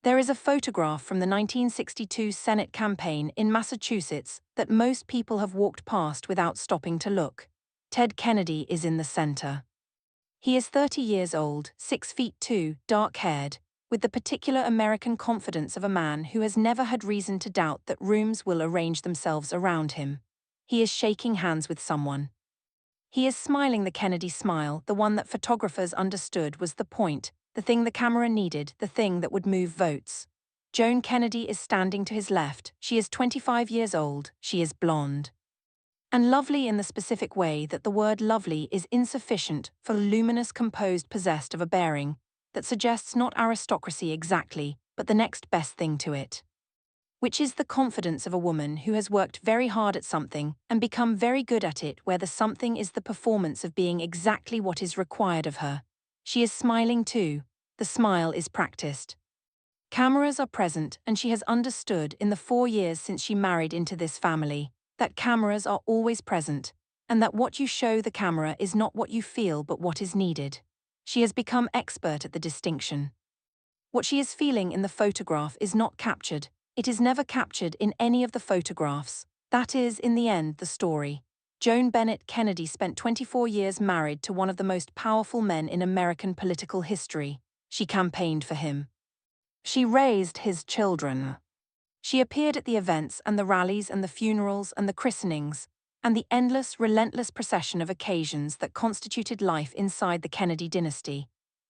There is a photograph from the 1962 Senate campaign in Massachusetts that most people have walked past without stopping to look. Ted Kennedy is in the center. He is 30 years old, 6 feet 2, dark-haired, with the particular American confidence of a man who has never had reason to doubt that rooms will arrange themselves around him. He is shaking hands with someone. He is smiling the Kennedy smile, the one that photographers understood was the point, the thing the camera needed, the thing that would move votes. Joan Kennedy is standing to his left. She is 25 years old. She is blonde. And lovely in the specific way that the word lovely is insufficient for luminous, composed, possessed of a bearing that suggests not aristocracy exactly, but the next best thing to it. Which is the confidence of a woman who has worked very hard at something and become very good at it, where the something is the performance of being exactly what is required of her. She is smiling too. The smile is practiced. Cameras are present, and she has understood in the 4 years since she married into this family that cameras are always present, and that what you show the camera is not what you feel but what is needed. She has become expert at the distinction. What she is feeling in the photograph is not captured. It is never captured in any of the photographs. That is, in the end, the story. Joan Bennett Kennedy spent 24 years married to one of the most powerful men in American political history. She campaigned for him. She raised his children. She appeared at the events and the rallies and the funerals and the christenings, and the endless, relentless procession of occasions that constituted life inside the Kennedy dynasty.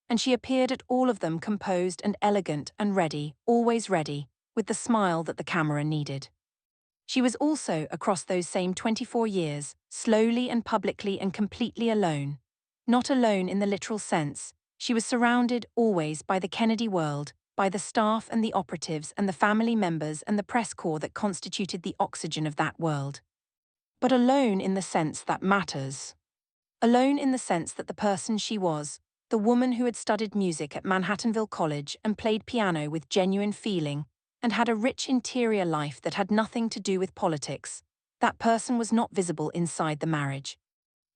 And she appeared at all of them composed and elegant and ready, always ready, with the smile that the camera needed. She was also, across those same 24 years, slowly and publicly and completely alone. Not alone in the literal sense. She was surrounded, always, by the Kennedy world, by the staff and the operatives and the family members and the press corps that constituted the oxygen of that world. But alone in the sense that matters. Alone in the sense that the person she was, the woman who had studied music at Manhattanville College and played piano with genuine feeling, and had a rich interior life that had nothing to do with politics, that person was not visible inside the marriage.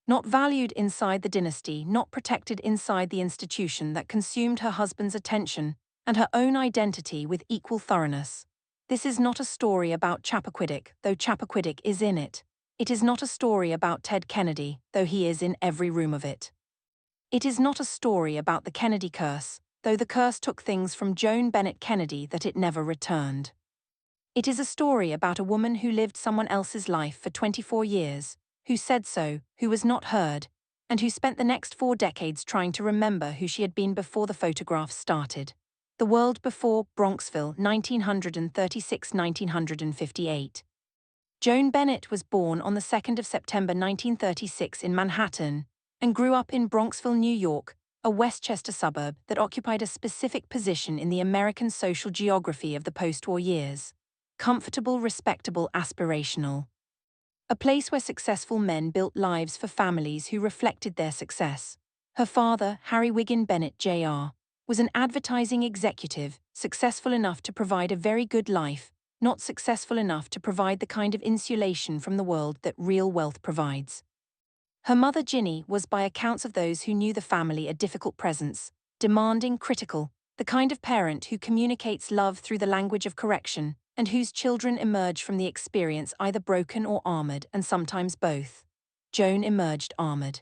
Not valued inside the dynasty, not protected inside the institution that consumed her husband's attention and her own identity with equal thoroughness. This is not a story about Chappaquiddick, though Chappaquiddick is in it. It is not a story about Ted Kennedy, though he is in every room of it. It is not a story about the Kennedy curse, though the curse took things from Joan Bennett Kennedy that it never returned. It is a story about a woman who lived someone else's life for 24 years, who said so, who was not heard, and who spent the next 4 decades trying to remember who she had been before the photographs started. The world before Bronxville, 1936–1958. Joan Bennett was born on the 2nd of September 1936 in Manhattan and grew up in Bronxville, New York, a Westchester suburb that occupied a specific position in the American social geography of the post-war years. Comfortable, respectable, aspirational. A place where successful men built lives for families who reflected their success. Her father, Harry Wiggin Bennett Jr., was an advertising executive, successful enough to provide a very good life, not successful enough to provide the kind of insulation from the world that real wealth provides. Her mother, Ginny, was, by accounts of those who knew the family, a difficult presence, demanding, critical, the kind of parent who communicates love through the language of correction, and whose children emerge from the experience either broken or armored, and sometimes both. Joan emerged armored.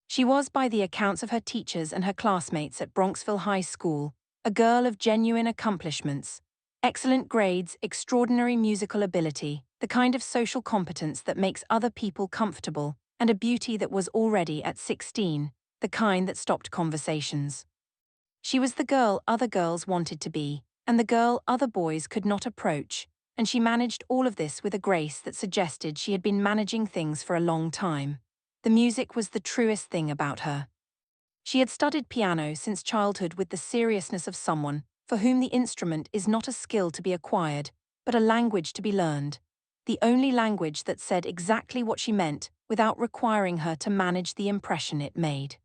She was, by the accounts of her teachers and her classmates at Bronxville High School, a girl of genuine accomplishments, excellent grades, extraordinary musical ability, the kind of social competence that makes other people comfortable, and a beauty that was already at 16, the kind that stopped conversations. She was the girl other girls wanted to be, and the girl other boys could not approach, and she managed all of this with a grace that suggested she had been managing things for a long time. The music was the truest thing about her. She had studied piano since childhood with the seriousness of someone for whom the instrument is not a skill to be acquired, but a language to be learned. The only language that said exactly what she meant without requiring her to manage the impression it made.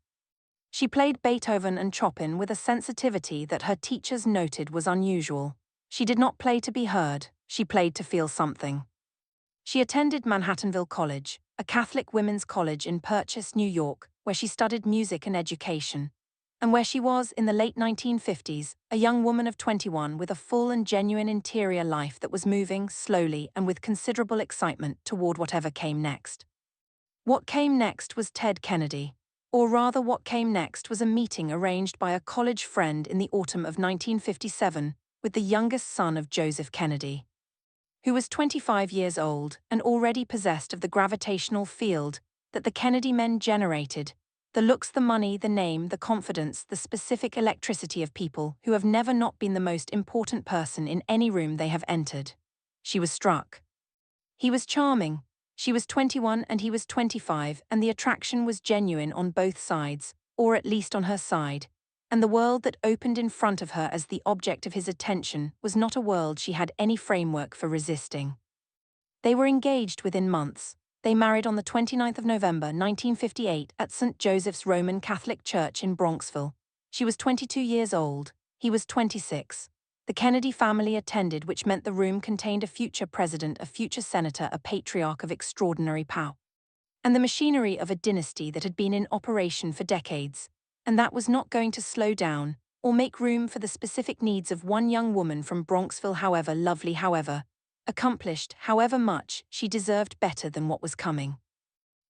She played Beethoven and Chopin with a sensitivity that her teachers noted was unusual. She did not play to be heard, she played to feel something. She attended Manhattanville College, a Catholic women's college in Purchase, New York, where she studied music and education. And where she was in the late 1950s, a young woman of 21 with a full and genuine interior life that was moving slowly and with considerable excitement toward whatever came next. What came next was Ted Kennedy. Or rather, what came next was a meeting arranged by a college friend in the autumn of 1957 with the youngest son of Joseph Kennedy, who was 25 years old and already possessed of the gravitational field that the Kennedy men generated, the looks, the money, the name, the confidence, the specific electricity of people who have never not been the most important person in any room they have entered. She was struck. He was charming. She was 21 and he was 25, and the attraction was genuine on both sides, or at least on her side. And the world that opened in front of her as the object of his attention was not a world she had any framework for resisting. They were engaged within months. They married on the 29th of November 1958 at St. Joseph's Roman Catholic Church in Bronxville. She was 22 years old. He was 26. The Kennedy family attended, which meant the room contained a future president, a future senator, a patriarch of extraordinary power, and the machinery of a dynasty that had been in operation for decades, and that was not going to slow down or make room for the specific needs of one young woman from Bronxville, however lovely, however accomplished, however much she deserved better than what was coming.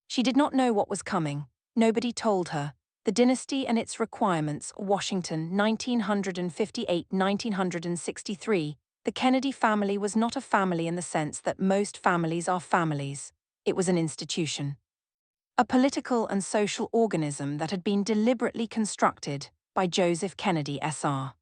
She did not know what was coming. Nobody told her. The Dynasty and its requirements, Washington, 1958–1963. The Kennedy family was not a family in the sense that most families are families. It was an institution. A political and social organism that had been deliberately constructed by Joseph Kennedy Sr.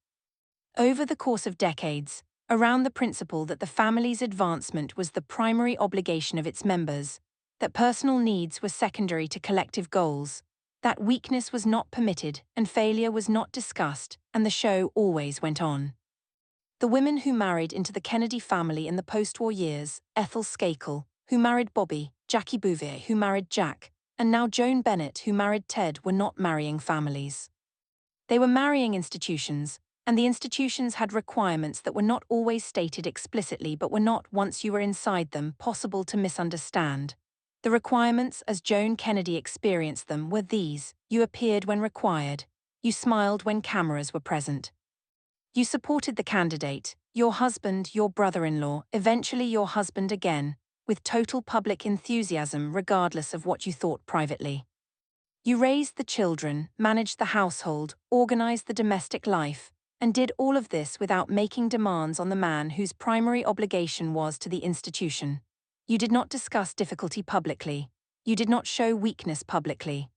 over the course of decades, around the principle that the family's advancement was the primary obligation of its members, that personal needs were secondary to collective goals, that weakness was not permitted and failure was not discussed, and the show always went on. The women who married into the Kennedy family in the post-war years, Ethel Skakel, who married Bobby, Jackie Bouvier, who married Jack, and now Joan Bennett, who married Ted, were not marrying families. They were marrying institutions, and the institutions had requirements that were not always stated explicitly but were not, once you were inside them, possible to misunderstand. The requirements, as Joan Kennedy experienced them, were these: you appeared when required, you smiled when cameras were present, you supported the candidate, your husband, your brother-in-law, eventually your husband again, with total public enthusiasm regardless of what you thought privately. You raised the children, managed the household, organized the domestic life, and did all of this without making demands on the man whose primary obligation was to the institution. You did not discuss difficulty publicly. You did not show weakness publicly.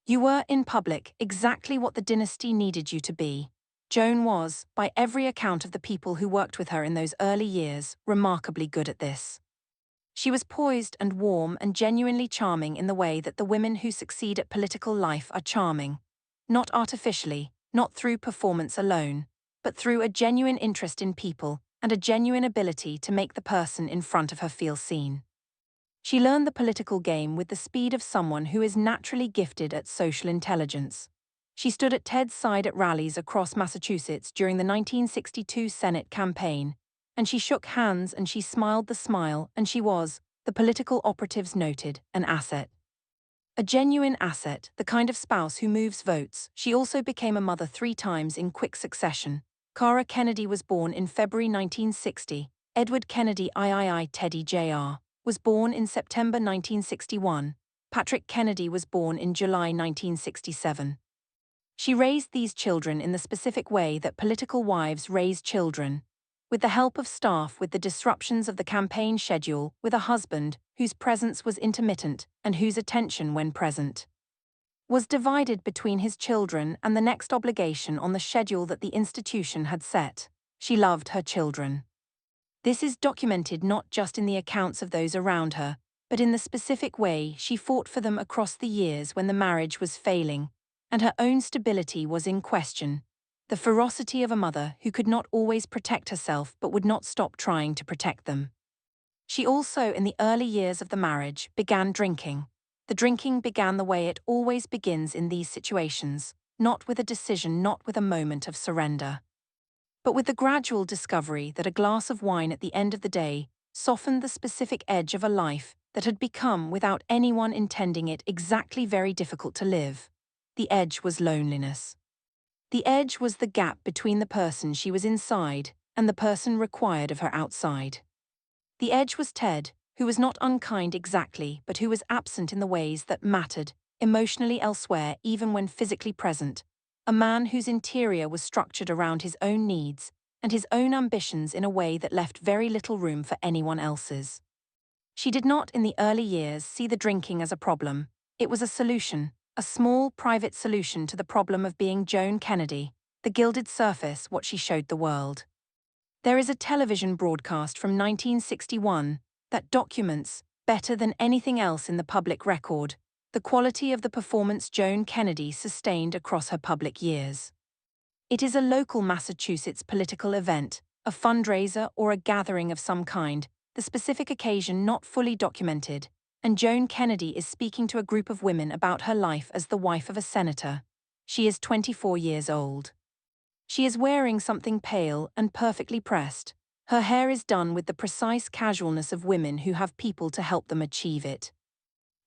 You were, in public, exactly what the dynasty needed you to be. Joan was, by every account of the people who worked with her in those early years, remarkably good at this. She was poised and warm and genuinely charming in the way that the women who succeed at political life are charming. Not artificially, not through performance alone, but through a genuine interest in people and a genuine ability to make the person in front of her feel seen. She learned the political game with the speed of someone who is naturally gifted at social intelligence. She stood at Ted's side at rallies across Massachusetts during the 1962 Senate campaign, and she shook hands and she smiled the smile, and she was, the political operatives noted, an asset. A genuine asset, the kind of spouse who moves votes. She also became a mother 3 times in quick succession. Cara Kennedy was born in February 1960. Edward Kennedy III Teddy Jr. was born in September 1961. Patrick Kennedy was born in July 1967. She raised these children in the specific way that political wives raise children, with the help of staff, with the disruptions of the campaign schedule, with a husband whose presence was intermittent and whose attention, when present, was divided between his children and the next obligation on the schedule that the institution had set. She loved her children. This is documented not just in the accounts of those around her, but in the specific way she fought for them across the years when the marriage was failing and her own stability was in question. The ferocity of a mother who could not always protect herself but would not stop trying to protect them. She also, in the early years of the marriage, began drinking. The drinking began the way it always begins in these situations, not with a decision, not with a moment of surrender, but with the gradual discovery that a glass of wine at the end of the day softened the specific edge of a life that had become, without anyone intending it, exactly very difficult to live. The edge was loneliness. The edge was the gap between the person she was inside and the person required of her outside. The edge was Ted, who was not unkind exactly, but who was absent in the ways that mattered, emotionally elsewhere even when physically present, a man whose interior was structured around his own needs and his own ambitions in a way that left very little room for anyone else's. She did not in the early years see the drinking as a problem. It was a solution, a small private solution to the problem of being Joan Kennedy, the gilded surface what she showed the world. There is a television broadcast from 1961 that documents, better than anything else in the public record, the quality of the performance Joan Kennedy sustained across her public years. It is a local Massachusetts political event, a fundraiser or a gathering of some kind, the specific occasion not fully documented, and Joan Kennedy is speaking to a group of women about her life as the wife of a senator. She is 24 years old. She is wearing something pale and perfectly pressed. Her hair is done with the precise casualness of women who have people to help them achieve it.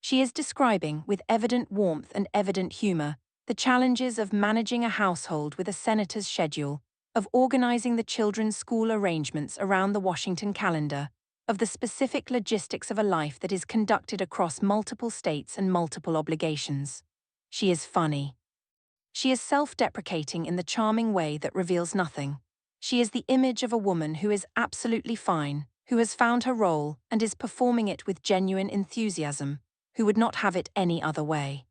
She is describing, with evident warmth and evident humor, the challenges of managing a household with a senator's schedule, of organizing the children's school arrangements around the Washington calendar, of the specific logistics of a life that is conducted across multiple states and multiple obligations. She is funny. She is self-deprecating in the charming way that reveals nothing. She is the image of a woman who is absolutely fine, who has found her role and is performing it with genuine enthusiasm, who would not have it any other way.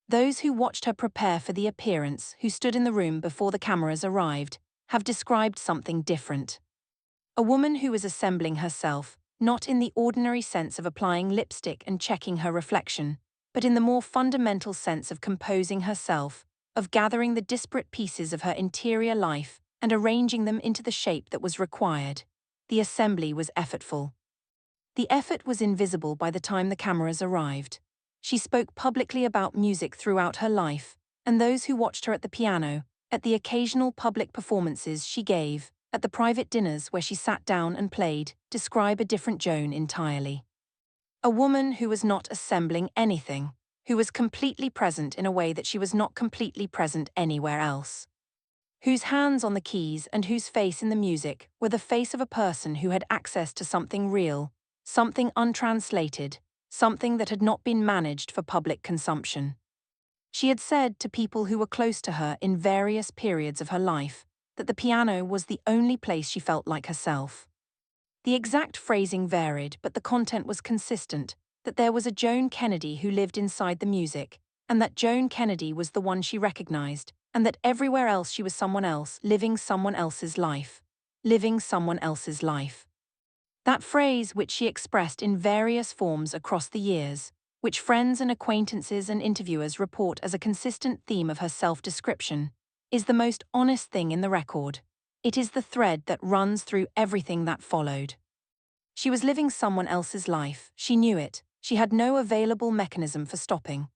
Those who watched her prepare for the appearance, who stood in the room before the cameras arrived, have described something different. A woman who is assembling herself, not in the ordinary sense of applying lipstick and checking her reflection, but in the more fundamental sense of composing herself, of gathering the disparate pieces of her interior life and arranging them into the shape that was required. The assembly was effortful. The effort was invisible by the time the cameras arrived. She spoke publicly about music throughout her life, and those who watched her at the piano, at the occasional public performances she gave, at the private dinners where she sat down and played, describe a different Joan entirely. A woman who was not assembling anything, who was completely present in a way that she was not completely present anywhere else. Whose hands on the keys and whose face in the music were the face of a person who had access to something real, something untranslated, something that had not been managed for public consumption. She had said to people who were close to her in various periods of her life that the piano was the only place she felt like herself. The exact phrasing varied, but the content was consistent, that there was a Joan Kennedy who lived inside the music, and that Joan Kennedy was the one she recognized, and that everywhere else she was someone else, living someone else's life. Living someone else's life. That phrase, which she expressed in various forms across the years, which friends and acquaintances and interviewers report as a consistent theme of her self-description, is the most honest thing in the record. It is the thread that runs through everything that followed. She was living someone else's life, she knew it, she had no available mechanism for stopping.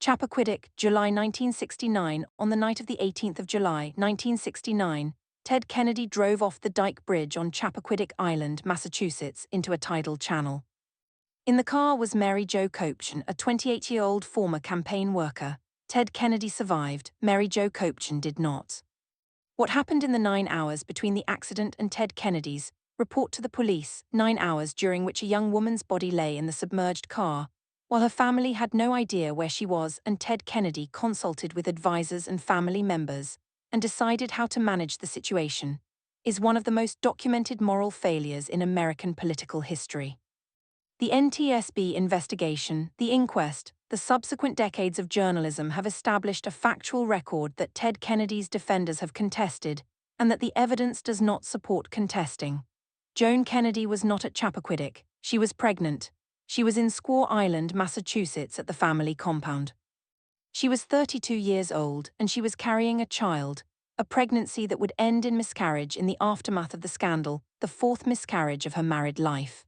Chappaquiddick, July 1969. On the night of the 18th of July, 1969, Ted Kennedy drove off the Dyke Bridge on Chappaquiddick Island, Massachusetts, into a tidal channel. In the car was Mary Jo Kopchen, a 28-year-old former campaign worker. Ted Kennedy survived, Mary Jo Kopchen did not. What happened in the 9 hours between the accident and Ted Kennedy's report to the police, 9 hours during which a young woman's body lay in the submerged car, while her family had no idea where she was, and Ted Kennedy consulted with advisors and family members and decided how to manage the situation, is one of the most documented moral failures in American political history. The NTSB investigation, the inquest, the subsequent decades of journalism have established a factual record that Ted Kennedy's defenders have contested, and that the evidence does not support contesting. Joan Kennedy was not at Chappaquiddick. She was pregnant. She was in Squaw Island, Massachusetts at the family compound. She was 32 years old, and she was carrying a child, a pregnancy that would end in miscarriage in the aftermath of the scandal, the fourth miscarriage of her married life.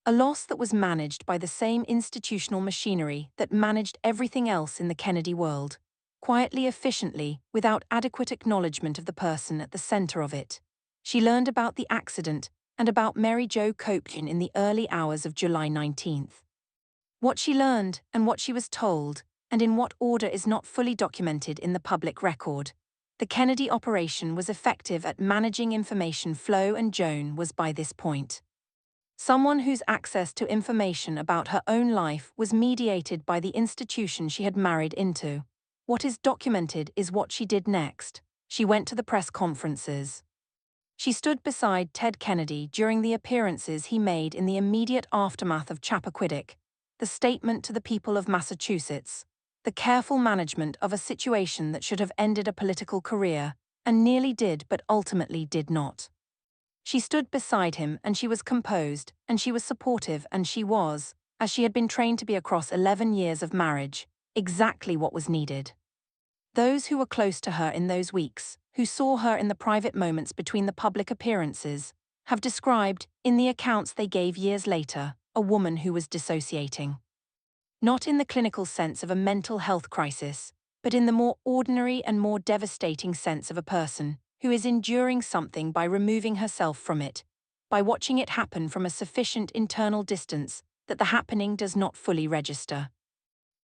A loss that was managed by the same institutional machinery that managed everything else in the Kennedy world, quietly, efficiently, without adequate acknowledgement of the person at the center of it. She learned about the accident and about Mary Jo Kopchen in the early hours of July 19th. What she learned and what she was told, and in what order is not fully documented in the public record. The Kennedy operation was effective at managing information flow, and Joan was, by this point, someone whose access to information about her own life was mediated by the institution she had married into. What is documented is what she did next. She went to the press conferences. She stood beside Ted Kennedy during the appearances he made in the immediate aftermath of Chappaquiddick, the statement to the people of Massachusetts, the careful management of a situation that should have ended a political career, and nearly did but ultimately did not. She stood beside him, and she was composed, and she was supportive, and she was, as she had been trained to be across 11 years of marriage, exactly what was needed. Those who were close to her in those weeks, who saw her in the private moments between the public appearances, have described, in the accounts they gave years later, a woman who was dissociating. Not in the clinical sense of a mental health crisis, but in the more ordinary and more devastating sense of a person who is enduring something by removing herself from it, by watching it happen from a sufficient internal distance that the happening does not fully register.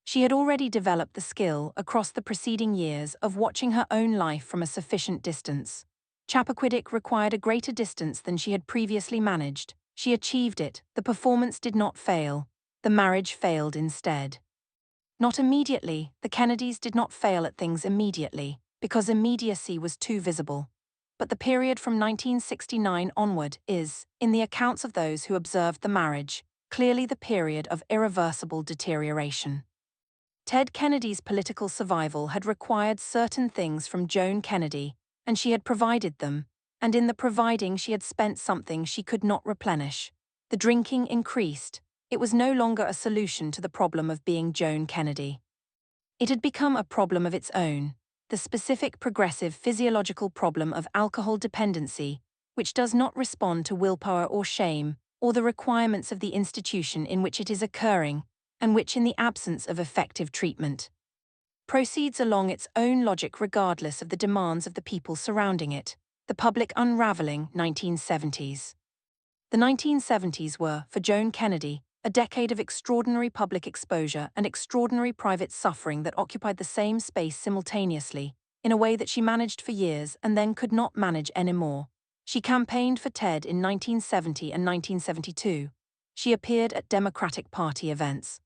She had already developed the skill across the preceding years of watching her own life from a sufficient distance. Chappaquiddick required a greater distance than she had previously managed. She achieved it. The performance did not fail. The marriage failed instead. Not immediately. The Kennedys did not fail at things immediately, because immediacy was too visible. But the period from 1969 onward is, in the accounts of those who observed the marriage, clearly the period of irreversible deterioration. Ted Kennedy's political survival had required certain things from Joan Kennedy, and she had provided them, and in the providing she had spent something she could not replenish. The drinking increased. It was no longer a solution to the problem of being Joan Kennedy. It had become a problem of its own, the specific progressive physiological problem of alcohol dependency, which does not respond to willpower or shame, or the requirements of the institution in which it is occurring, and which, in the absence of effective treatment, proceeds along its own logic regardless of the demands of the people surrounding it. The public unraveling 1970s. The 1970s were, for Joan Kennedy, a decade of extraordinary public exposure and extraordinary private suffering that occupied the same space simultaneously, in a way that she managed for years and then could not manage anymore. She campaigned for Ted in 1970 and 1972. She appeared at Democratic Party events.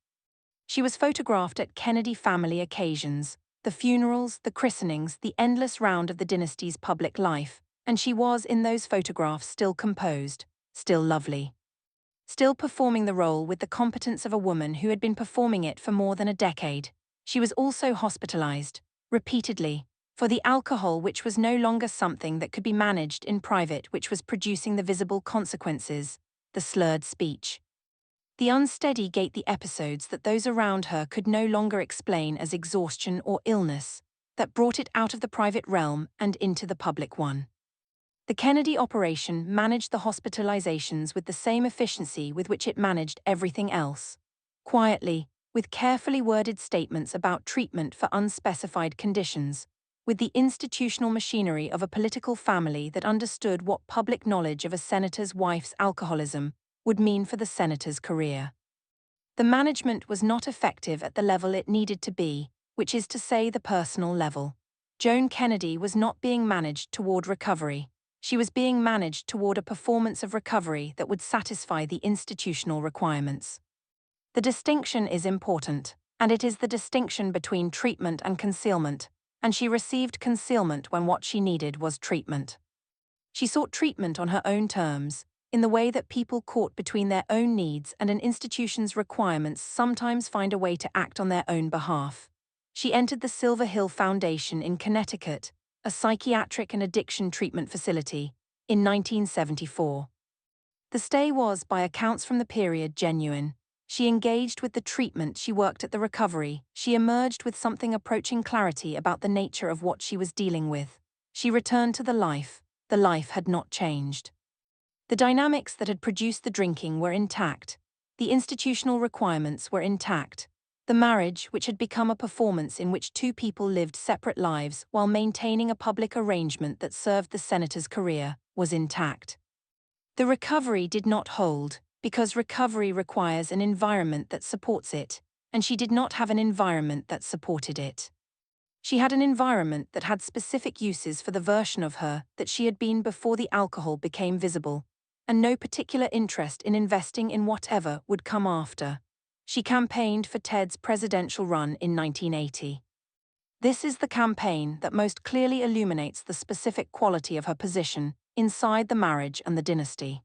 She was photographed at Kennedy family occasions, the funerals, the christenings, the endless round of the dynasty's public life, and she was, in those photographs, still composed, still lovely. Still performing the role with the competence of a woman who had been performing it for more than a decade. She was also hospitalized, repeatedly, for the alcohol, which was no longer something that could be managed in private, which was producing the visible consequences, the slurred speech, the unsteady gait, the episodes that those around her could no longer explain as exhaustion or illness, that brought it out of the private realm and into the public one. The Kennedy operation managed the hospitalizations with the same efficiency with which it managed everything else. Quietly, with carefully worded statements about treatment for unspecified conditions, with the institutional machinery of a political family that understood what public knowledge of a senator's wife's alcoholism would mean for the senator's career. The management was not effective at the level it needed to be, which is to say the personal level. Joan Kennedy was not being managed toward recovery. She was being managed toward a performance of recovery that would satisfy the institutional requirements. The distinction is important, and it is the distinction between treatment and concealment, and she received concealment when what she needed was treatment. She sought treatment on her own terms, in the way that people caught between their own needs and an institution's requirements sometimes find a way to act on their own behalf. She entered the Silver Hill Foundation in Connecticut, a psychiatric and addiction treatment facility, in 1974. The stay was, by accounts from the period, genuine. She engaged with the treatment, she worked at the recovery, she emerged with something approaching clarity about the nature of what she was dealing with. She returned to the life had not changed. The dynamics that had produced the drinking were intact. The institutional requirements were intact. The marriage, which had become a performance in which two people lived separate lives while maintaining a public arrangement that served the senator's career, was intact. The recovery did not hold, because recovery requires an environment that supports it, and she did not have an environment that supported it. She had an environment that had specific uses for the version of her that she had been before the alcohol became visible, and no particular interest in investing in whatever would come after. She campaigned for Ted's presidential run in 1980. This is the campaign that most clearly illuminates the specific quality of her position inside the marriage and the dynasty.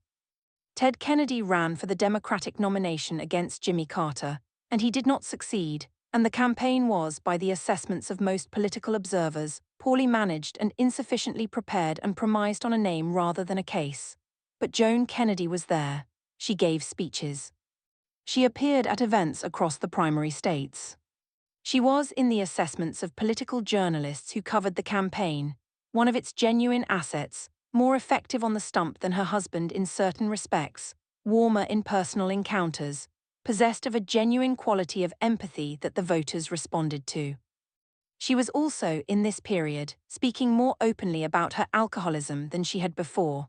Ted Kennedy ran for the Democratic nomination against Jimmy Carter, and he did not succeed, and the campaign was, by the assessments of most political observers, poorly managed and insufficiently prepared and premised on a name rather than a case. But Joan Kennedy was there. She gave speeches. She appeared at events across the primary states. She was, in the assessments of political journalists who covered the campaign, one of its genuine assets, more effective on the stump than her husband in certain respects, warmer in personal encounters, possessed of a genuine quality of empathy that the voters responded to. She was also, in this period, speaking more openly about her alcoholism than she had before,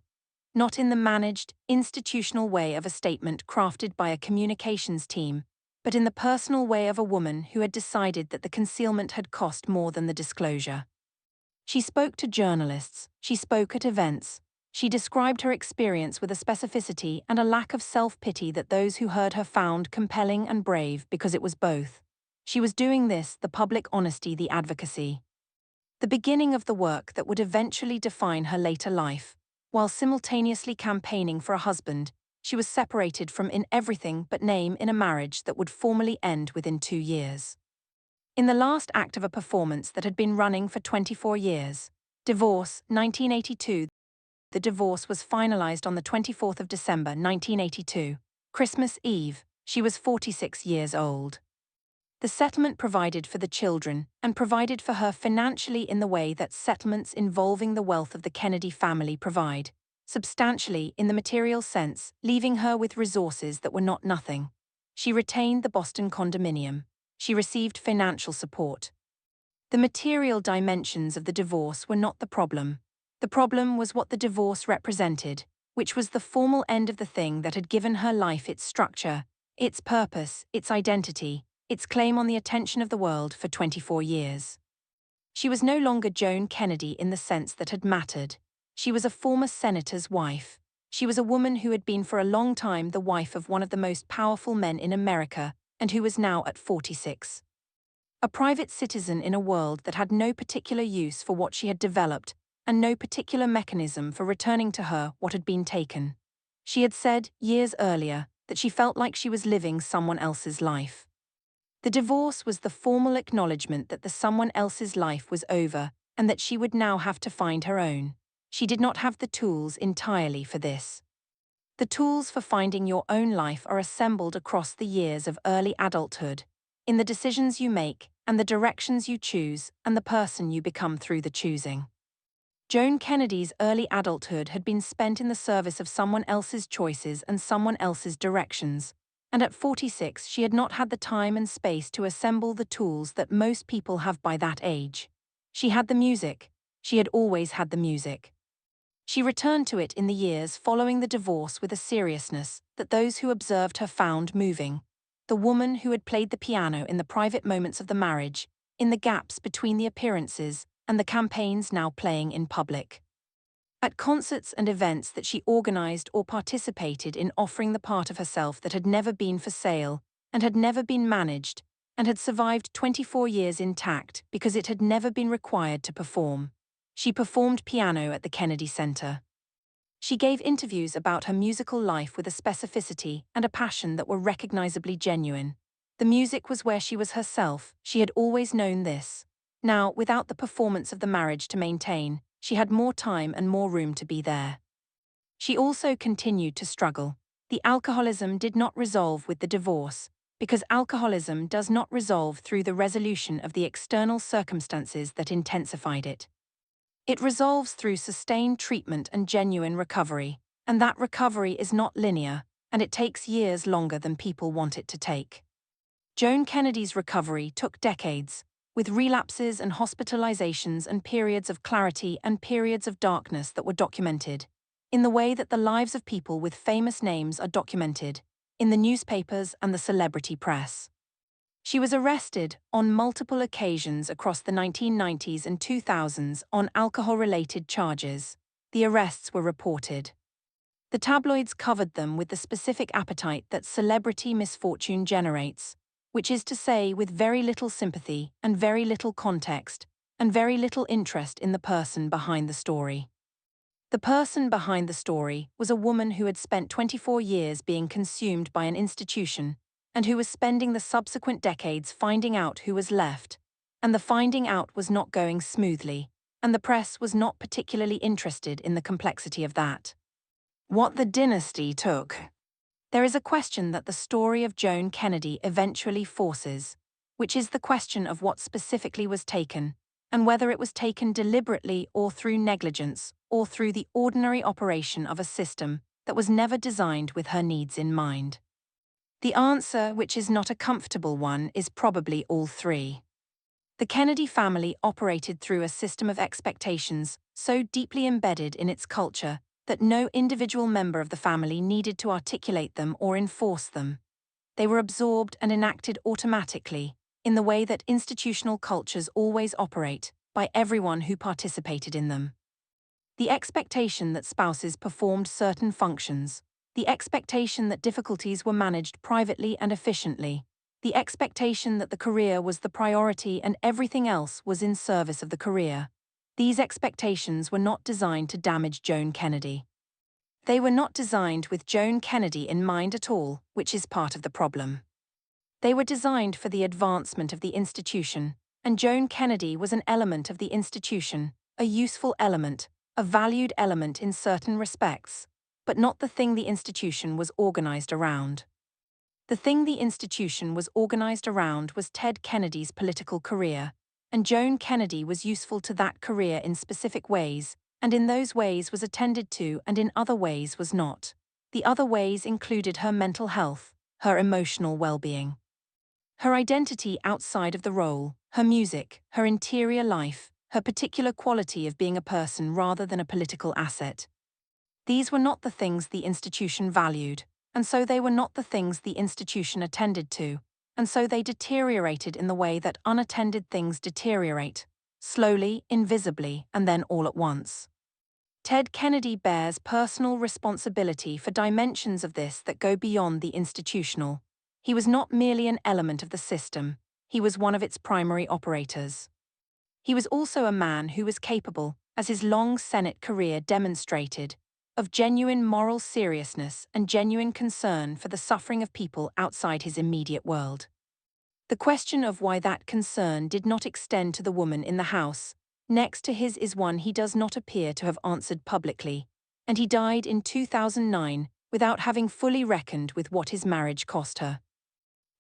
not in the managed, institutional way of a statement crafted by a communications team, but in the personal way of a woman who had decided that the concealment had cost more than the disclosure. She spoke to journalists, she spoke at events, she described her experience with a specificity and a lack of self-pity that those who heard her found compelling and brave because it was both. She was doing this, the public honesty, the advocacy. The beginning of the work that would eventually define her later life. While simultaneously campaigning for a husband, she was separated from in everything but name in a marriage that would formally end within 2 years. In the last act of a performance that had been running for 24 years, divorce, 1982, the divorce was finalized on the 24th of December 1982, Christmas Eve. She was 46 years old. The settlement provided for the children and provided for her financially in the way that settlements involving the wealth of the Kennedy family provide, substantially in the material sense, leaving her with resources that were not nothing. She retained the Boston condominium. She received financial support. The material dimensions of the divorce were not the problem. The problem was what the divorce represented, which was the formal end of the thing that had given her life its structure, its purpose, its identity, its claim on the attention of the world for 24 years. She was no longer Joan Kennedy in the sense that had mattered. She was a former senator's wife. She was a woman who had been for a long time the wife of one of the most powerful men in America, and who was now at 46. A private citizen in a world that had no particular use for what she had developed, and no particular mechanism for returning to her what had been taken. She had said, years earlier, that she felt like she was living someone else's life. The divorce was the formal acknowledgement that the someone else's life was over, and that she would now have to find her own. She did not have the tools entirely for this. The tools for finding your own life are assembled across the years of early adulthood, in the decisions you make, and the directions you choose, and the person you become through the choosing. Joan Kennedy's early adulthood had been spent in the service of someone else's choices and someone else's directions, and at 46 she had not had the time and space to assemble the tools that most people have by that age. She had the music. She had always had the music. She returned to it in the years following the divorce with a seriousness that those who observed her found moving. The woman who had played the piano in the private moments of the marriage, in the gaps between the appearances and the campaigns now playing in public. At concerts and events that she organized or participated in, offering the part of herself that had never been for sale and had never been managed and had survived 24 years intact because it had never been required to perform. She performed piano at the Kennedy Center. She gave interviews about her musical life with a specificity and a passion that were recognizably genuine. The music was where she was herself. She had always known this. Now, without the performance of the marriage to maintain, she had more time and more room to be there. She also continued to struggle. The alcoholism did not resolve with the divorce, because alcoholism does not resolve through the resolution of the external circumstances that intensified it. It resolves through sustained treatment and genuine recovery, and that recovery is not linear, and it takes years longer than people want it to take. Joan Kennedy's recovery took decades, with relapses and hospitalizations and periods of clarity and periods of darkness that were documented, in the way that the lives of people with famous names are documented, in the newspapers and the celebrity press. She was arrested on multiple occasions across the 1990s and 2000s on alcohol-related charges. The arrests were reported. The tabloids covered them with the specific appetite that celebrity misfortune generates, which is to say with very little sympathy and very little context, and very little interest in the person behind the story. The person behind the story was a woman who had spent 24 years being consumed by an institution and who was spending the subsequent decades finding out who was left, and the finding out was not going smoothly, and the press was not particularly interested in the complexity of that. What the dynasty took. There is a question that the story of Joan Kennedy eventually forces, which is the question of what specifically was taken, and whether it was taken deliberately or through negligence or through the ordinary operation of a system that was never designed with her needs in mind. The answer, which is not a comfortable one, is probably all three. The Kennedy family operated through a system of expectations so deeply embedded in its culture that no individual member of the family needed to articulate them or enforce them. They were absorbed and enacted automatically, in the way that institutional cultures always operate, by everyone who participated in them. The expectation that spouses performed certain functions, the expectation that difficulties were managed privately and efficiently, the expectation that the career was the priority and everything else was in service of the career. These expectations were not designed to damage Joan Kennedy. They were not designed with Joan Kennedy in mind at all, which is part of the problem. They were designed for the advancement of the institution, and Joan Kennedy was an element of the institution, a useful element, a valued element in certain respects, but not the thing the institution was organized around. The thing the institution was organized around was Ted Kennedy's political career, and Joan Kennedy was useful to that career in specific ways, and in those ways was attended to and in other ways was not. The other ways included her mental health, her emotional well-being, her identity outside of the role, her music, her interior life, her particular quality of being a person rather than a political asset. These were not the things the institution valued, and so they were not the things the institution attended to, and so they deteriorated in the way that unattended things deteriorate, slowly, invisibly, and then all at once. Ted Kennedy bears personal responsibility for dimensions of this that go beyond the institutional. He was not merely an element of the system, he was one of its primary operators. He was also a man who was capable, as his long Senate career demonstrated, of genuine moral seriousness and genuine concern for the suffering of people outside his immediate world. The question of why that concern did not extend to the woman in the house next to his is one he does not appear to have answered publicly, and he died in 2009 without having fully reckoned with what his marriage cost her.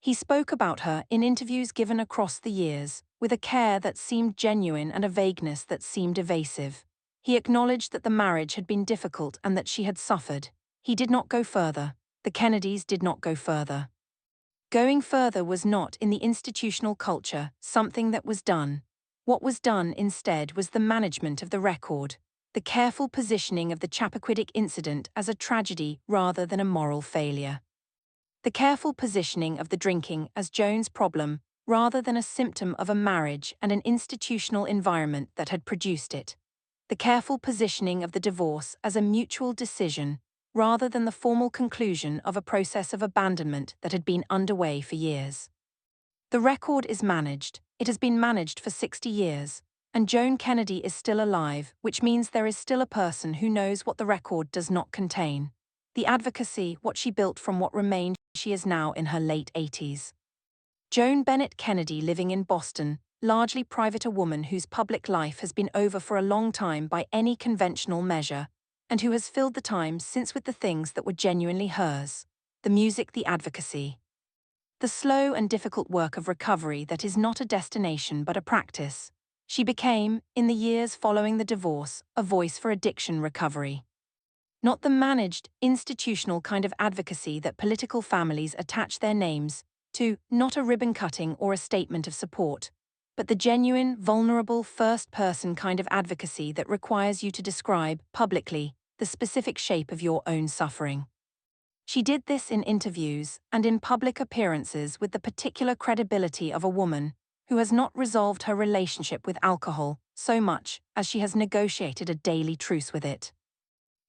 He spoke about her in interviews given across the years, with a care that seemed genuine and a vagueness that seemed evasive. He acknowledged that the marriage had been difficult and that she had suffered. He did not go further. The Kennedys did not go further. Going further was not, in the institutional culture, something that was done. What was done instead was the management of the record, the careful positioning of the Chappaquiddick incident as a tragedy rather than a moral failure. The careful positioning of the drinking as Joan's problem rather than a symptom of a marriage and an institutional environment that had produced it. The careful positioning of the divorce as a mutual decision rather than the formal conclusion of a process of abandonment that had been underway for years. The record is managed. It has been managed for 60 years, and Joan Kennedy is still alive, which means there is still a person who knows what the record does not contain. The advocacy, what she built from what remained. She is now in her late 80s. Joan Bennett Kennedy, living in Boston, largely private, a woman whose public life has been over for a long time by any conventional measure, and who has filled the time since with the things that were genuinely hers: the music, the advocacy. The slow and difficult work of recovery that is not a destination but a practice. She became, in the years following the divorce, a voice for addiction recovery. Not the managed, institutional kind of advocacy that political families attach their names to, not a ribbon-cutting or a statement of support, but the genuine, vulnerable, first-person kind of advocacy that requires you to describe, publicly, the specific shape of your own suffering. She did this in interviews and in public appearances with the particular credibility of a woman who has not resolved her relationship with alcohol so much as she has negotiated a daily truce with it,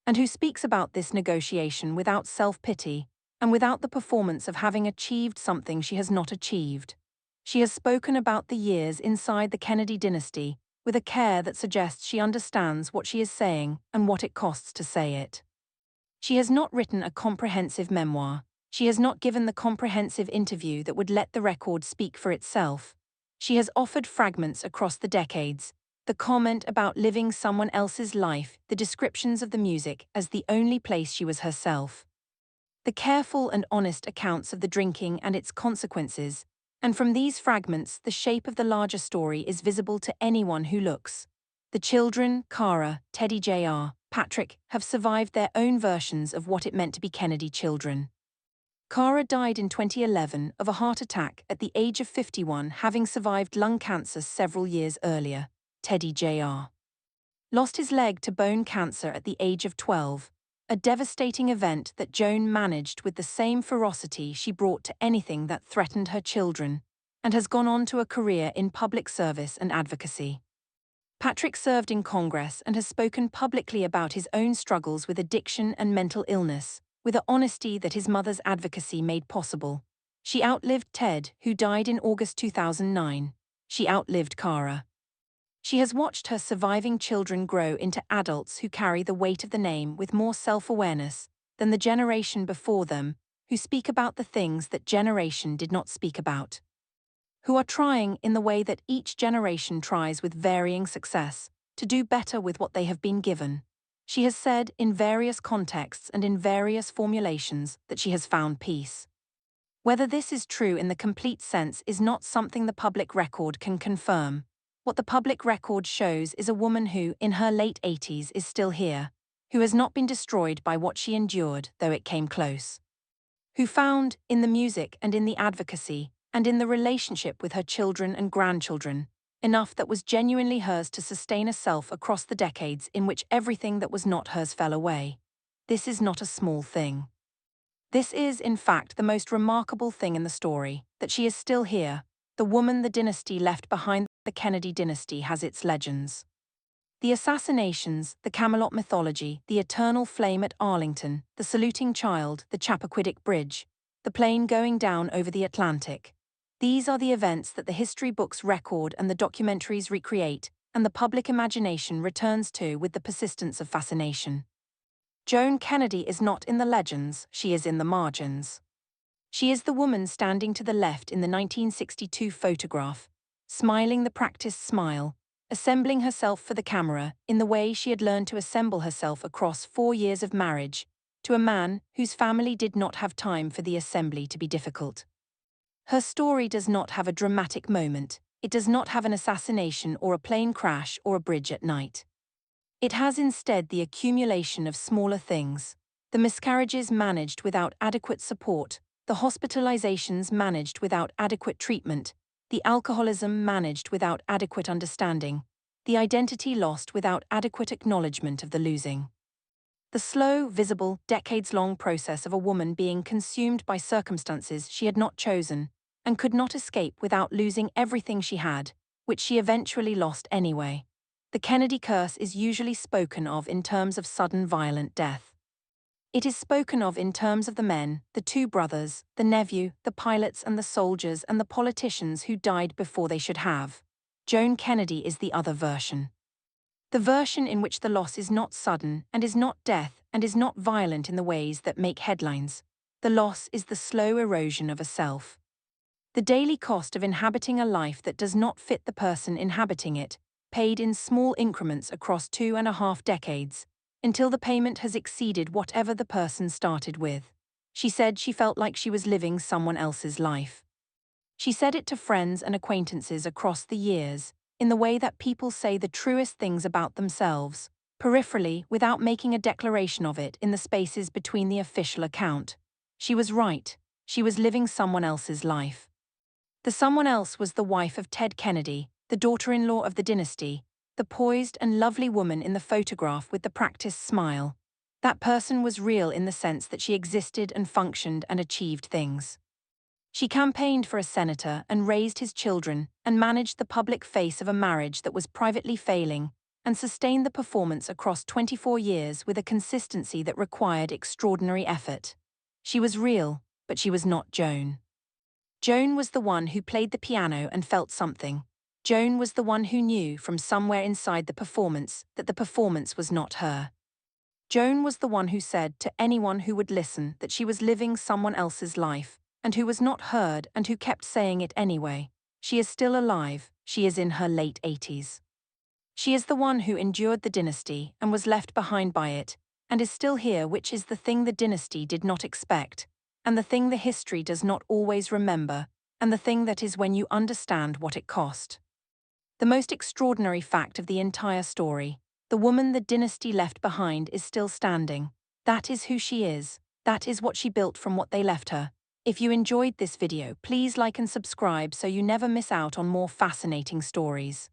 and who speaks about this negotiation without self-pity and without the performance of having achieved something she has not achieved. She has spoken about the years inside the Kennedy dynasty with a care that suggests she understands what she is saying and what it costs to say it. She has not written a comprehensive memoir. She has not given the comprehensive interview that would let the record speak for itself. She has offered fragments across the decades, the comment about living someone else's life, the descriptions of the music as the only place she was herself. The careful and honest accounts of the drinking and its consequences, and from these fragments the shape of the larger story is visible to anyone who looks. The children, Cara, Teddy Jr., Patrick, have survived their own versions of what it meant to be Kennedy children. Cara died in 2011 of a heart attack at the age of 51, having survived lung cancer several years earlier. Teddy Jr. lost his leg to bone cancer at the age of 12, a devastating event that Joan managed with the same ferocity she brought to anything that threatened her children, and has gone on to a career in public service and advocacy. Patrick served in Congress and has spoken publicly about his own struggles with addiction and mental illness, with the honesty that his mother's advocacy made possible. She outlived Ted, who died in August 2009. She outlived Cara. She has watched her surviving children grow into adults who carry the weight of the name with more self-awareness than the generation before them, who speak about the things that generation did not speak about, who are trying in the way that each generation tries with varying success, to do better with what they have been given. She has said in various contexts and in various formulations that she has found peace. Whether this is true in the complete sense is not something the public record can confirm. What the public record shows is a woman who, in her late 80s, is still here, who has not been destroyed by what she endured, though it came close, who found, in the music and in the advocacy, and in the relationship with her children and grandchildren, enough that was genuinely hers to sustain herself across the decades in which everything that was not hers fell away. This is not a small thing. This is, in fact, the most remarkable thing in the story, that she is still here, the woman the dynasty left behind. The Kennedy dynasty has its legends. The assassinations, the Camelot mythology, the eternal flame at Arlington, the saluting child, the Chappaquiddick Bridge, the plane going down over the Atlantic. These are the events that the history books record and the documentaries recreate, and the public imagination returns to with the persistence of fascination. Joan Kennedy is not in the legends, she is in the margins. She is the woman standing to the left in the 1962 photograph, smiling the practiced smile, assembling herself for the camera in the way she had learned to assemble herself across 4 years of marriage, to a man whose family did not have time for the assembly to be difficult. Her story does not have a dramatic moment, it does not have an assassination or a plane crash or a bridge at night. It has instead the accumulation of smaller things, the miscarriages managed without adequate support, the hospitalizations managed without adequate treatment, the alcoholism managed without adequate understanding, the identity lost without adequate acknowledgement of the losing. The slow, visible, decades-long process of a woman being consumed by circumstances she had not chosen and could not escape without losing everything she had, which she eventually lost anyway. The Kennedy curse is usually spoken of in terms of sudden violent death. It is spoken of in terms of the men, the 2 brothers, the nephew, the pilots and the soldiers and the politicians who died before they should have. Joan Kennedy is the other version. The version in which the loss is not sudden and is not death and is not violent in the ways that make headlines. The loss is the slow erosion of a self. The daily cost of inhabiting a life that does not fit the person inhabiting it, paid in small increments across 2.5 decades, until the payment has exceeded whatever the person started with. She said she felt like she was living someone else's life. She said it to friends and acquaintances across the years, in the way that people say the truest things about themselves, peripherally, without making a declaration of it in the spaces between the official account. She was right. She was living someone else's life. The someone else was the wife of Ted Kennedy, the daughter-in-law of the dynasty, the poised and lovely woman in the photograph with the practiced smile. That person was real in the sense that she existed and functioned and achieved things. She campaigned for a senator and raised his children and managed the public face of a marriage that was privately failing and sustained the performance across 24 years with a consistency that required extraordinary effort. She was real, but she was not Joan. Joan was the one who played the piano and felt something. Joan was the one who knew from somewhere inside the performance that the performance was not her. Joan was the one who said to anyone who would listen that she was living someone else's life, and who was not heard and who kept saying it anyway. She is still alive, she is in her late 80s. She is the one who endured the dynasty and was left behind by it, and is still here, which is the thing the dynasty did not expect, and the thing the history does not always remember, and the thing that is when you understand what it cost. The most extraordinary fact of the entire story: the woman the dynasty left behind is still standing. That is who she is. That is what she built from what they left her. If you enjoyed this video, please like and subscribe so you never miss out on more fascinating stories.